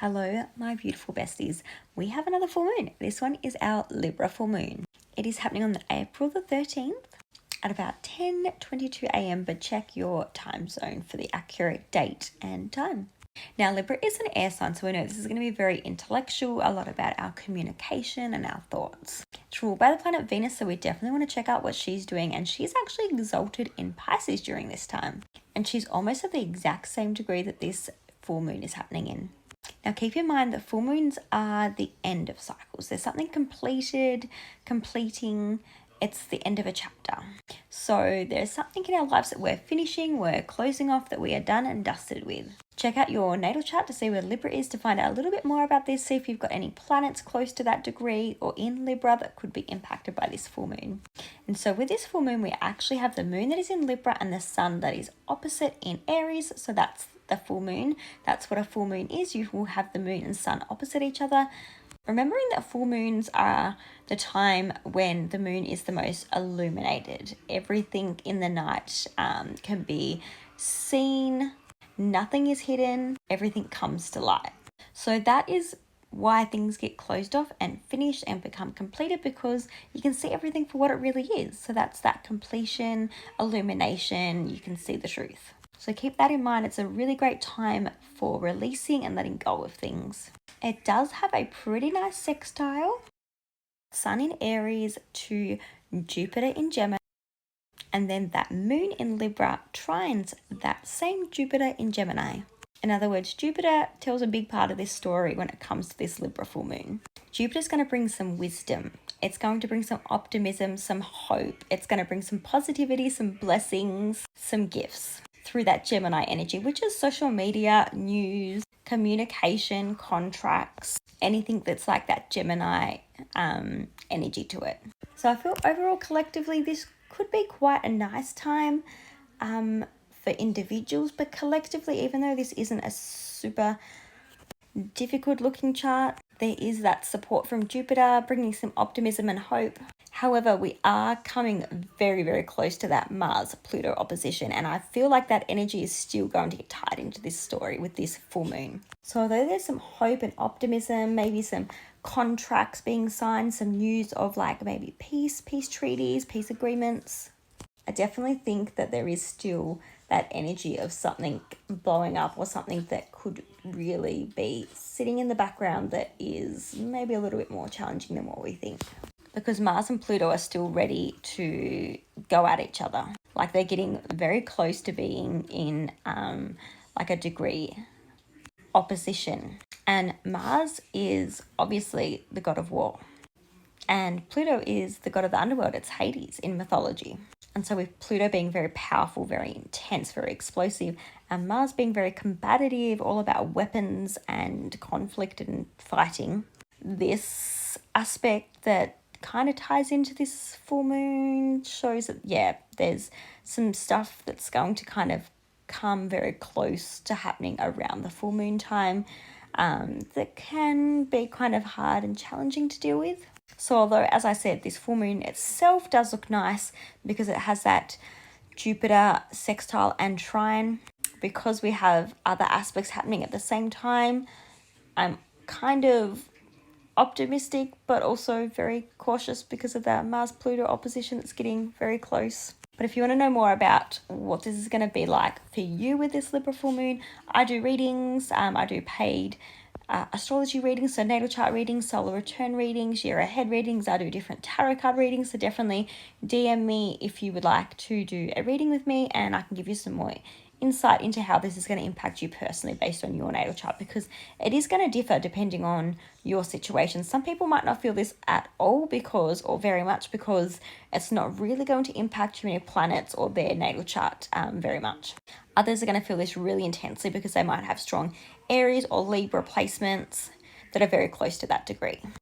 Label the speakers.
Speaker 1: Hello, my beautiful besties. We have another full moon. This one is our Libra full moon. It is happening on April the 13th at about 10:22 a.m. but check your time zone for the accurate date and time. Now, Libra is an air sign, so we know this is going to be very intellectual, a lot about our communication and our thoughts. It's ruled by the planet Venus, so we definitely want to check out what she's doing, and she's actually exalted in Pisces during this time. And she's almost at the exact same degree that this full moon is happening in. Now, keep in mind that full moons are the end of cycles. There's something completing. It's the end of a chapter. So there's something in our lives that we're finishing, we're closing off, that we are done and dusted with. Check out your natal chart to see where Libra is to find out a little bit more about this. See if you've got any planets close to that degree or in Libra that could be impacted by this full moon. And so with this full moon, we actually have the moon that is in Libra and the sun that is opposite in Aries. So that's the full moon. That's what a full moon is. You will have the moon and sun opposite each other. Remembering that full moons are the time when the moon is the most illuminated. Everything in the night can be seen. Nothing is hidden. Everything comes to light. So that is why things get closed off and finished and become completed, because you can see everything for what it really is. So that's that completion, illumination. You can see the truth. So keep that in mind. It's a really great time for releasing and letting go of things. It does have a pretty nice sextile. Sun in Aries to Jupiter in Gemini. And then that moon in Libra trines that same Jupiter in Gemini. In other words, Jupiter tells a big part of this story when it comes to this Libra full moon. Jupiter's going to bring some wisdom. It's going to bring some optimism, some hope. It's going to bring some positivity, some blessings, some gifts through that Gemini energy, which is social media, news, communication, contracts, anything that's like that Gemini energy to it. So I feel overall collectively this could be quite a nice time for individuals, but collectively, even though this isn't a super difficult looking chart, there is that support from Jupiter bringing some optimism and hope. However, we are coming very, very close to that Mars-Pluto opposition, and I feel like that energy is still going to get tied into this story with this full moon. So although there's some hope and optimism, maybe some contracts being signed, some news of like maybe peace treaties, peace agreements, I definitely think that there is still that energy of something blowing up or something that could really be sitting in the background that is maybe a little bit more challenging than what we think. Because Mars and Pluto are still ready to go at each other. Like they're getting very close to being in like a degree opposition. And Mars is obviously the god of war. And Pluto is the god of the underworld. It's Hades in mythology. And so with Pluto being very powerful, very intense, very explosive, and Mars being very combative, all about weapons and conflict and fighting, this aspect that kind of ties into this full moon shows that, yeah, there's some stuff that's going to kind of come very close to happening around the full moon time that can be kind of hard and challenging to deal with. So although, as I said, this full moon itself does look nice because it has that Jupiter sextile and trine, because we have other aspects happening at the same time, I'm kind of optimistic but also very cautious because of that Mars-Pluto opposition that's getting very close. But if you want to know more about what this is going to be like for you with this Libra full moon, I do readings. I do paid astrology readings, so natal chart readings, solar return readings, year ahead readings. I do different tarot card readings, so definitely DM me if you would like to do a reading with me, and I can give you some more insight into how this is going to impact you personally based on your natal chart, because it is going to differ depending on your situation. Some people might not feel this at all or very much because it's not really going to impact you in your planets or their natal chart very much. Others are going to feel this really intensely because they might have strong Aries or Libra placements that are very close to that degree.